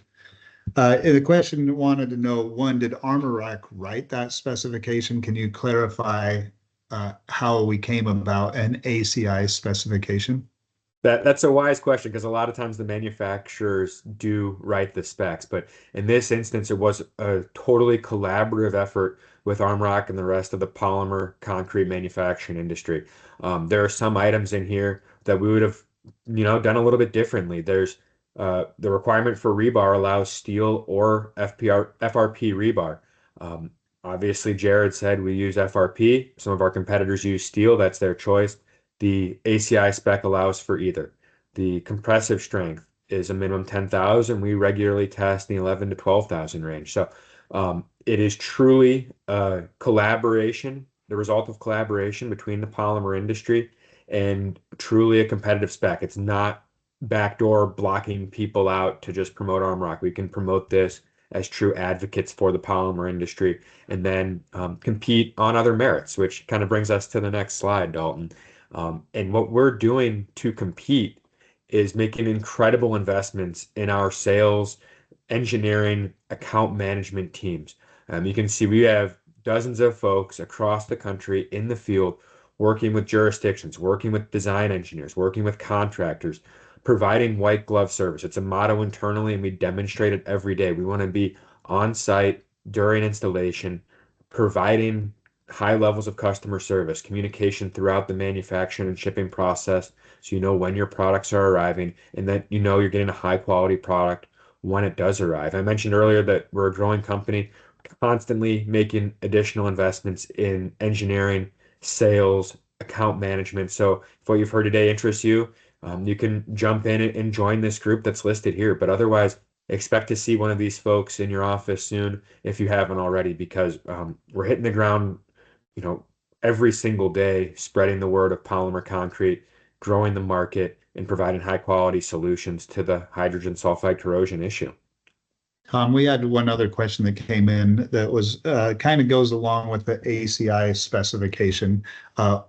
Speaker 2: And the question wanted to know, one, did Armor Rock write that specification? Can you clarify how we came about an ACI specification?
Speaker 3: That's a wise question because a lot of times the manufacturers do write the specs, but in this instance, it was a totally collaborative effort with Armrock and the rest of the polymer concrete manufacturing industry. There are some items in here that we would have, done a little bit differently. There's the requirement for rebar allows steel or FRP rebar. Obviously, Jared said we use FRP. Some of our competitors use steel. That's their choice. The ACI spec allows for either. The compressive strength is a minimum 10,000. We regularly test the 11 to 12,000 range. So it is truly a collaboration, the result of collaboration between the polymer industry and truly a competitive spec. It's not backdoor blocking people out to just promote Armrock. We can promote this as true advocates for the polymer industry and then compete on other merits, which kind of brings us to the next slide, Dalton. And what we're doing to compete is making incredible investments in our sales, engineering, account management teams. You can see we have dozens of folks across the country in the field working with jurisdictions, working with design engineers, working with contractors, providing white glove service. It's a motto internally, and we demonstrate it every day. We want to be on site during installation, providing high levels of customer service, communication throughout the manufacturing and shipping process, so you know when your products are arriving and that you know you're getting a high quality product when it does arrive. I mentioned earlier that we're a growing company, constantly making additional investments in engineering, sales, account management. So if what you've heard today interests you, you can jump in and join this group that's listed here. But otherwise, expect to see one of these folks in your office soon if you haven't already, because we're hitting the ground, every single day, spreading the word of polymer concrete, growing the market, and providing high quality solutions to the hydrogen sulfide corrosion issue.
Speaker 2: Tom, we had one other question that came in that was kind of goes along with the ACI specification.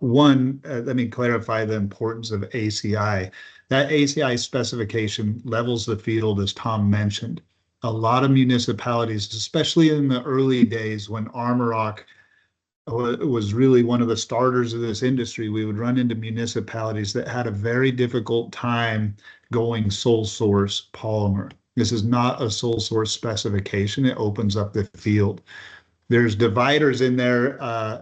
Speaker 2: One, let me clarify the importance of ACI. That ACI specification levels the field, as Tom mentioned. A lot of municipalities, especially in the early days when Armorock was really one of the starters of this industry, we would run into municipalities that had a very difficult time going sole source polymer. This is not a sole source specification. It opens up the field. There's dividers in there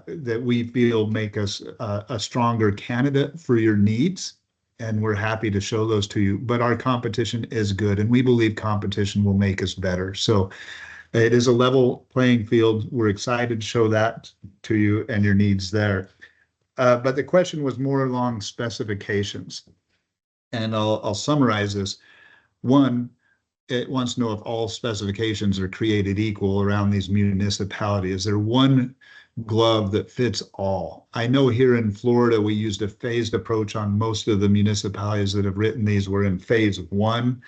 Speaker 2: that we feel make us a stronger candidate for your needs, and we're happy to show those to you. But our competition is good, and we believe competition will make us better. So it is a level playing field. We're excited to show that to you and your needs there. But the question was more along specifications. And I'll summarize this. One, it wants to know if all specifications are created equal around these municipalities. Is there one glove that fits all? I know here in Florida, we used a phased approach on most of the municipalities that have written these. Were in phase one.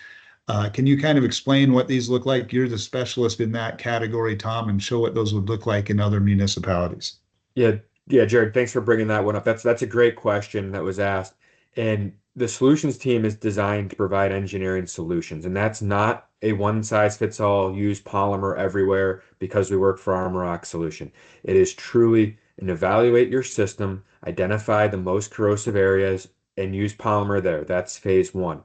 Speaker 2: Can you kind of explain what these look like? You're the specialist in that category, Tom, and show what those would look like in other municipalities.
Speaker 3: Yeah, Jared, thanks for bringing that one up. That's a great question that was asked. And the solutions team is designed to provide engineering solutions, and that's not a one size fits all, use polymer everywhere because we work for Armorock solution. It is truly an evaluate your system, identify the most corrosive areas, and use polymer there. That's phase one.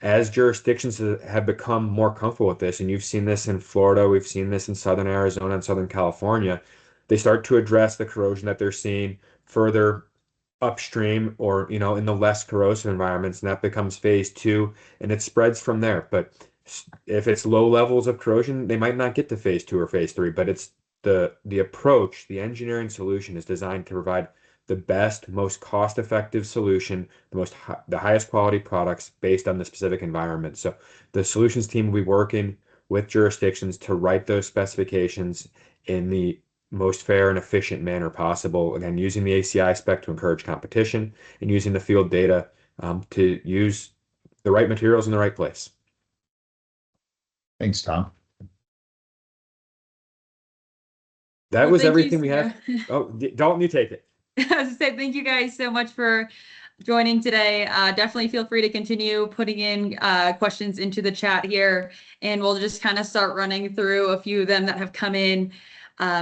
Speaker 3: As jurisdictions have become more comfortable with this, and you've seen this in Florida, we've seen this in Southern Arizona and Southern California, they start to address the corrosion that they're seeing further upstream or in the less corrosive environments, and that becomes phase two, and it spreads from there. But if it's low levels of corrosion, they might not get to phase two or phase three, but it's the approach, the engineering solution is designed to provide the best, most cost-effective solution, the highest quality products based on the specific environment. So the solutions team will be working with jurisdictions to write those specifications in the most fair and efficient manner possible. Again, using the ACI spec to encourage competition and using the field data to use the right materials in the right place.
Speaker 2: Thanks, Tom.
Speaker 3: That
Speaker 1: Well,
Speaker 3: was
Speaker 1: thank
Speaker 3: everything
Speaker 1: you.
Speaker 3: we have. Oh, Dalton, you take it.
Speaker 1: I was to say thank you guys so much for joining today. Definitely feel free to continue putting in questions into the chat here, and we'll just kind of start running through a few of them that have come in.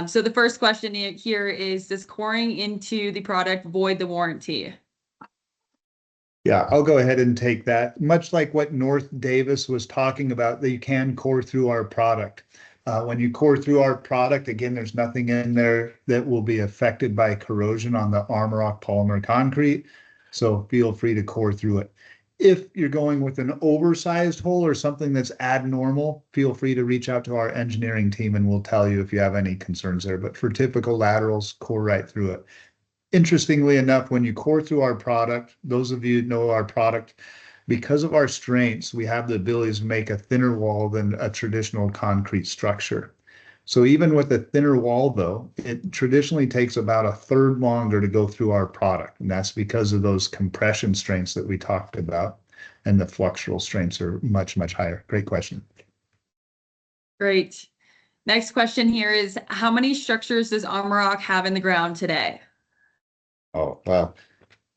Speaker 1: So the first question here is, does coring into the product void the warranty?
Speaker 2: Yeah, I'll go ahead and take that. Much like what North Davis was talking about, that you can core through our product. When you core through our product, again, there's nothing in there that will be affected by corrosion on the Armorock polymer concrete. So feel free to core through it. If you're going with an oversized hole or something that's abnormal, feel free to reach out to our engineering team and we'll tell you if you have any concerns there. But for typical laterals, core right through it. Interestingly enough, when you core through our product, those of you who know our product, because of our strengths, we have the ability to make a thinner wall than a traditional concrete structure. So even with a thinner wall, though, it traditionally takes about a third longer to go through our product. And that's because of those compression strengths that we talked about. And the fluxural strengths are much, much higher. Great question.
Speaker 1: Great. Next question here is, how many structures does Armorock have in the ground today?
Speaker 2: Oh, well,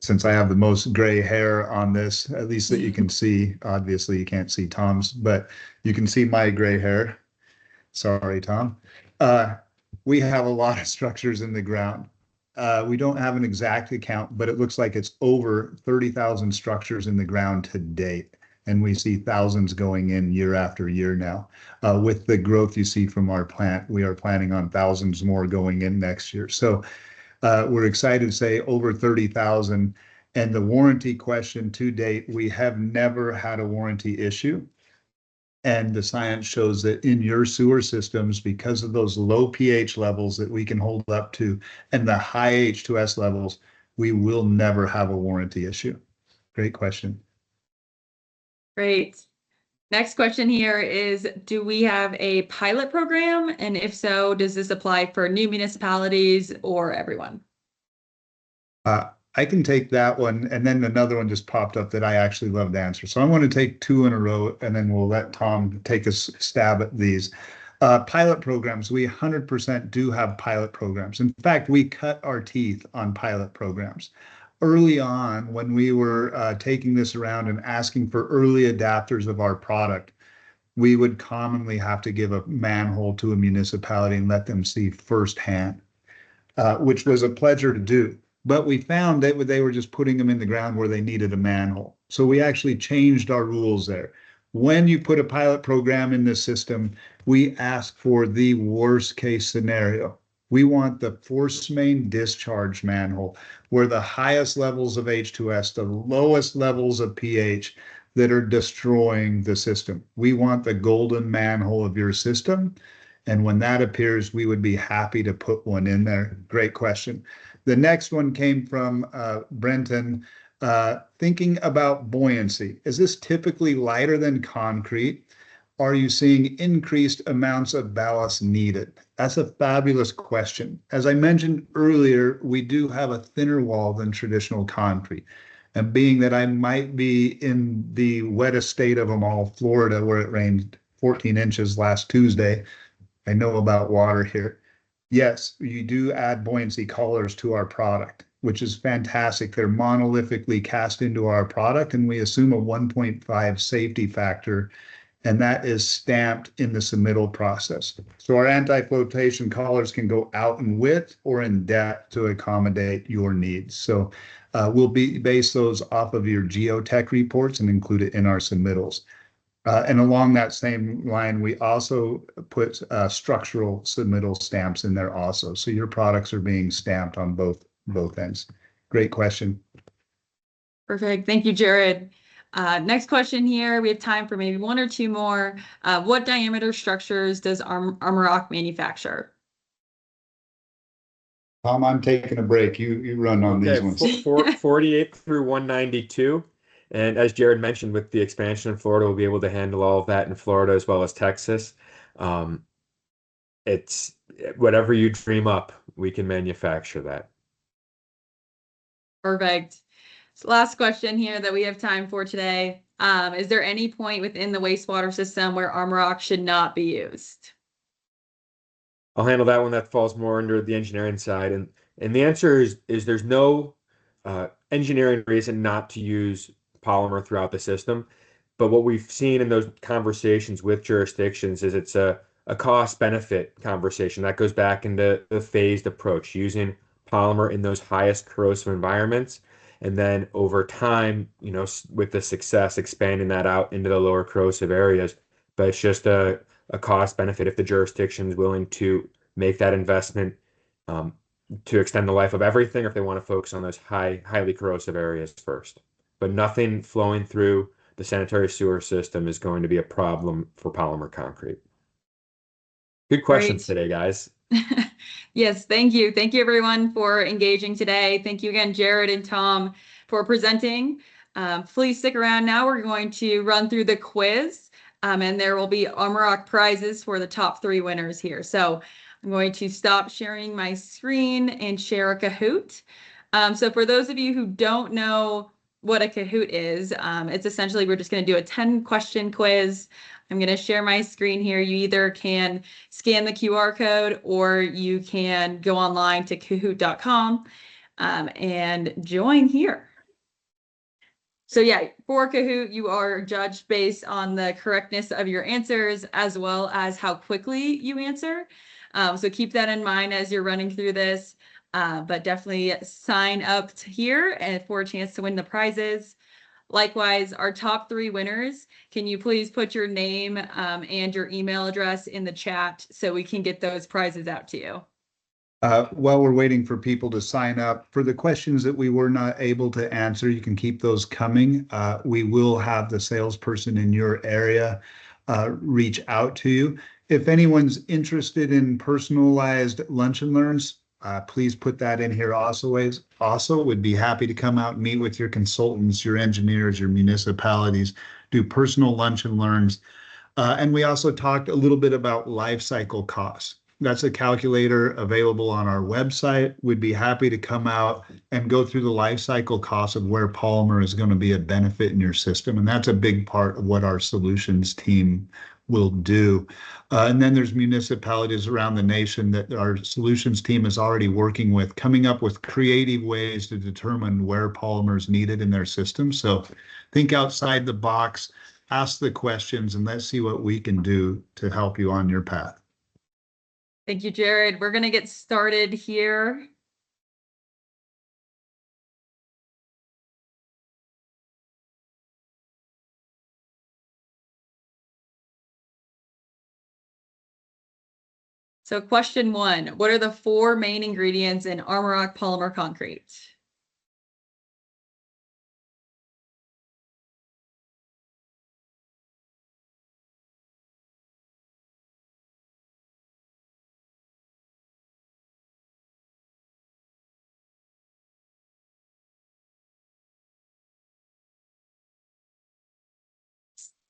Speaker 2: since I have the most gray hair on this, at least that you can see, obviously you can't see Tom's, but you can see my gray hair. Sorry, Tom. We have a lot of structures in the ground. We don't have an exact count, but it looks like it's over 30,000 structures in the ground to date. And we see thousands going in year after year now. With the growth you see from our plant, we are planning on thousands more going in next year. So we're excited to say over 30,000. And the warranty question to date, we have never had a warranty issue. And the science shows that in your sewer systems, because of those low pH levels that we can hold up to and the high H2S levels, we will never have a warranty issue. Great question.
Speaker 1: Great. Next question here is, do we have a pilot program? And if so, does this apply for new municipalities or everyone?
Speaker 2: I can take that one, and then another one just popped up that I actually love to answer. So I want to take two in a row, and then we'll let Tom take a stab at these. Pilot programs, we 100% do have pilot programs. In fact, we cut our teeth on pilot programs. Early on, when we were taking this around and asking for early adapters of our product, we would commonly have to give a manhole to a municipality and let them see firsthand, which was a pleasure to do. But we found that they were just putting them in the ground where they needed a manhole. So we actually changed our rules there. When you put a pilot program in the system, we ask for the worst case scenario. We want the force main discharge manhole, where the highest levels of H2S, the lowest levels of pH that are destroying the system. We want the golden manhole of your system. And when that appears, we would be happy to put one in there. Great question. The next one came from Brenton, thinking about buoyancy. Is this typically lighter than concrete? Are you seeing increased amounts of ballast needed? That's a fabulous question. As I mentioned earlier, we do have a thinner wall than traditional concrete. And being that I might be in the wettest state of them all, Florida, where it rained 14 inches last Tuesday, I know about water here. Yes, you do add buoyancy collars to our product, which is fantastic. They're monolithically cast into our product, and we assume a 1.5 safety factor, and that is stamped in the submittal process. So our anti-flotation collars can go out in width or in depth to accommodate your needs. So we'll base those off of your geotech reports and include it in our submittals. And along that same line, we also put structural submittal stamps in there also. So your products are being stamped on both ends. Great question.
Speaker 1: Perfect. Thank you, Jared. Next question here. We have time for maybe one or two more. What diameter structures does Armorock manufacture?
Speaker 2: Tom, I'm taking a break. You run on these ones.
Speaker 3: 48 through 192. And as Jared mentioned, with the expansion in Florida, we'll be able to handle all of that in Florida as well as Texas. It's whatever you dream up, we can manufacture that.
Speaker 1: Perfect. So last question here that we have time for today. Is there any point within the wastewater system where Armor Rock should not be used?
Speaker 3: I'll handle that one. That falls more under the engineering side, and the answer is there's no engineering reason not to use polymer throughout the system. But what we've seen in those conversations with jurisdictions is it's a cost benefit conversation that goes back into the phased approach, using polymer in those highest corrosive environments, and then over time, with the success, expanding that out into the lower corrosive areas. But it's just a cost benefit if the jurisdiction is willing to make that investment, to extend the life of everything, or if they want to focus on those highly corrosive areas first. But nothing flowing through the sanitary sewer system is going to be a problem for polymer concrete. Good questions
Speaker 1: Great.
Speaker 3: today, guys.
Speaker 1: Yes, thank you. Thank you everyone for engaging today. Thank you again, Jared and Tom, for presenting. Please stick around now. We're going to run through the quiz, and there will be Armor Rock prizes for the top 3 winners here. So I'm going to stop sharing my screen and share a Kahoot. So for those of you who don't know what a Kahoot is, it's essentially, we're just going to do a 10-question quiz. I'm going to share my screen here. You either can scan the QR code or you can go online to kahoot.com and join here. So yeah, for Kahoot, you are judged based on the correctness of your answers as well as how quickly you answer. So keep that in mind as you're running through this, but definitely sign up here and for a chance to win the prizes. Likewise, our top 3 winners, can you please put your name and your email address in the chat so we can get those prizes out to you?
Speaker 2: While we're waiting for people to sign up, for the questions that we were not able to answer, you can keep those coming. We will have the salesperson in your area reach out to you. If anyone's interested in personalized lunch and learns, please put that in here also. Would be happy to come out and meet with your consultants, your engineers, your municipalities, do personal lunch and learns. And we also talked a little bit about life cycle costs. That's a calculator available on our website. We'd be happy to come out and go through the life cycle costs of where polymer is going to be a benefit in your system. And that's a big part of what our solutions team will do. And then there's municipalities around the nation that our solutions team is already working with, coming up with creative ways to determine where polymer is needed in their system. So think outside the box, ask the questions, and let's see what we can do to help you on your path.
Speaker 1: Thank you, Jared. We're going to get started here. So question 1, what are the 4 main ingredients in Armor Rock polymer concrete?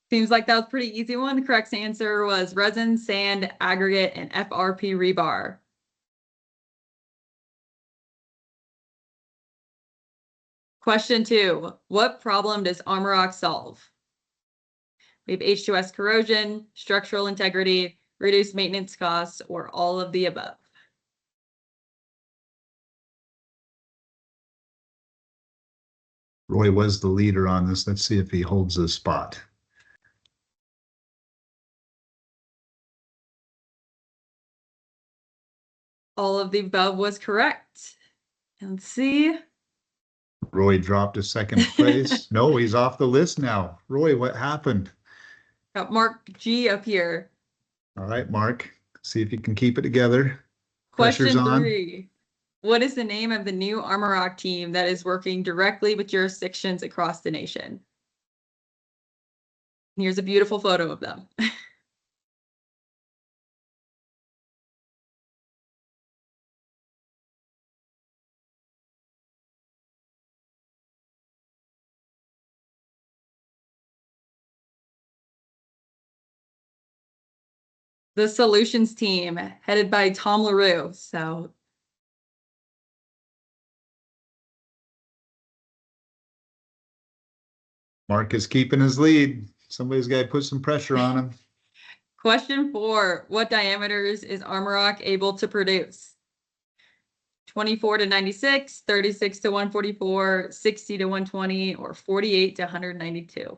Speaker 1: Seems like that was a pretty easy one. The correct answer was resin, sand, aggregate, and FRP rebar. Question 2, what problem does Armor Rock solve? We have H2S corrosion, structural integrity, reduced maintenance costs, or all of the above.
Speaker 2: Roy was the leader on this. Let's see if he holds the spot.
Speaker 1: All of the above was correct. Let's see.
Speaker 2: Roy dropped to second place. No, he's off the list now. Roy, what happened?
Speaker 1: Got Mark G up here.
Speaker 2: All right, Mark, see if you can keep it together. Pressure's
Speaker 1: Question
Speaker 2: on.
Speaker 1: 3. What is the name of the new Armor Rock team that is working directly with jurisdictions across the nation? Here's a beautiful photo of them. the solutions team headed by Tom LaRue. So
Speaker 2: Mark is keeping his lead. Somebody's got to put some pressure on him.
Speaker 1: question 4, what diameters is Armorock able to produce? 24 to 96, 36 to 144, 60 to 120, or 48 to 192.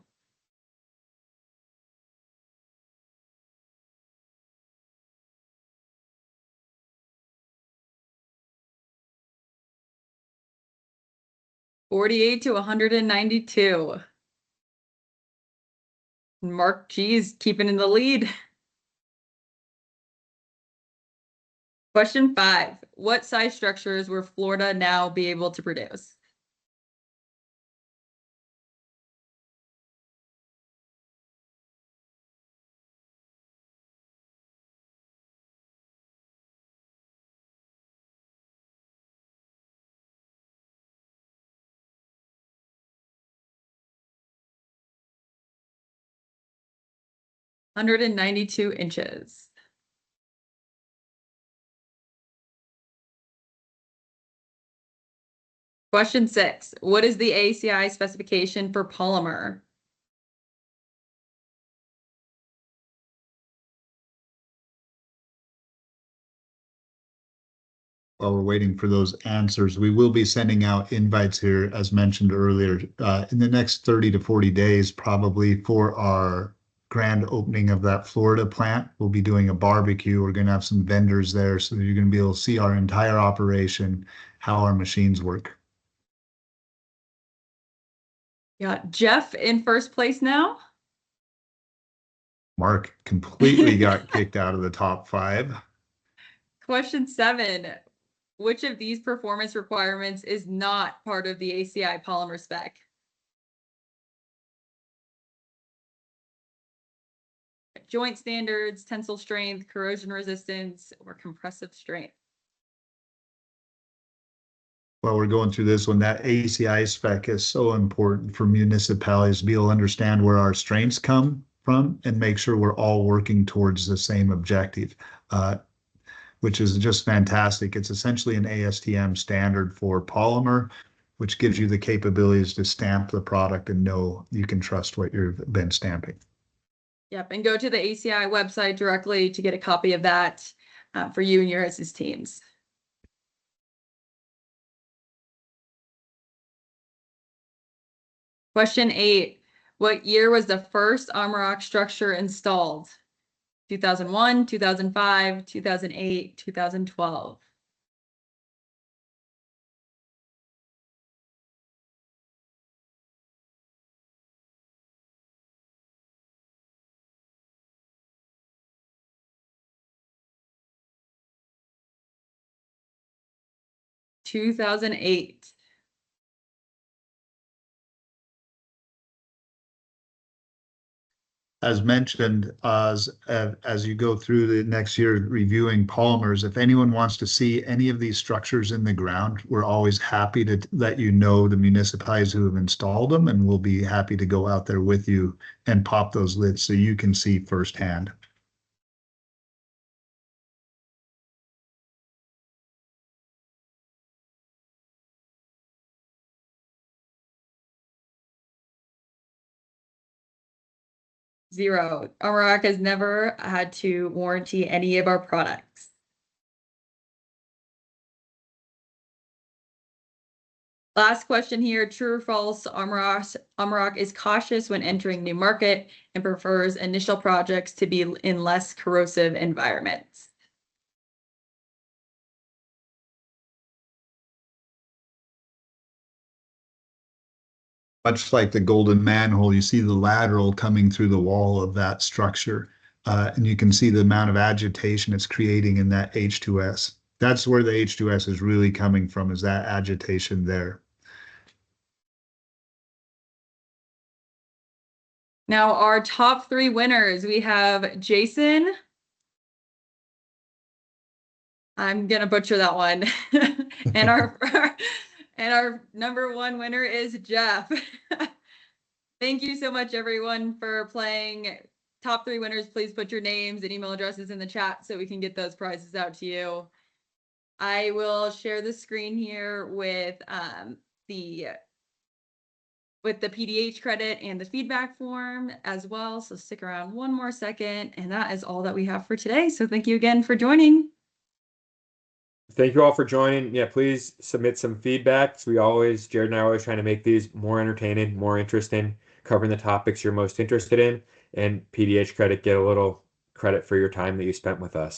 Speaker 1: $48 to $192. Mark G is keeping in the lead. Question 5. What size structures will Florida now be able to produce? $192. Question 6. What is the ACI specification for polymer?
Speaker 2: While we're waiting for those answers, we will be sending out invites here, as mentioned earlier, in the next 30 to 40 days, probably for our grand opening of that Florida plant. We'll be doing a barbecue. We're going to have some vendors there, so you're going to be able to see our entire operation, how our machines work.
Speaker 1: Got Jeff in first place now.
Speaker 2: Mark completely got kicked out of the top 5.
Speaker 1: Question 7. Which of these performance requirements is not part of the ACI polymer spec? Joint standards, tensile strength, corrosion resistance, or compressive strength.
Speaker 2: While we're going through this one, that ACI spec is so important for municipalities to be able to understand where our strengths come from and make sure we're all working towards the same objective, which is just fantastic. It's essentially an ASTM standard for polymer, which gives you the capabilities to stamp the product and know you can trust what you've been stamping.
Speaker 1: Yep, and go to the ACI website directly to get a copy of that for you and your guys' teams. Question 8. What year was the first Armorock structure installed? 2001, 2005, 2008, 2012. $2008.
Speaker 2: As mentioned, as you go through the next year reviewing polymers, if anyone wants to see any of these structures in the ground, we're always happy to let you know the municipalities who have installed them, and we'll be happy to go out there with you and pop those lids so you can see firsthand.
Speaker 1: Zero. Armorock has never had to warranty any of our products. Last question here, true or false, Armorock is cautious when entering new market and prefers initial projects to be in less corrosive environments.
Speaker 2: Much like the golden manhole, you see the lateral coming through the wall of that structure, and you can see the amount of agitation it's creating in that H2S. That's where the H2S is really coming from, is that agitation there.
Speaker 1: Now our top 3 winners, we have Jason. I'm gonna butcher that one. and our number 1 winner is Jeff. Thank you so much, everyone, for playing. top 3 winners, please put your names and email addresses in the chat so we can get those prizes out to you. I will share the screen here with the PDH credit and the feedback form as well. So stick around one more second, and that is all that we have for today. So thank you again for joining.
Speaker 3: Thank you all for joining. Yeah, please submit some feedback. Jared and I are always trying to make these more entertaining, more interesting, covering the topics you're most interested in. And PDH credit, get a little credit for your time that you spent with us.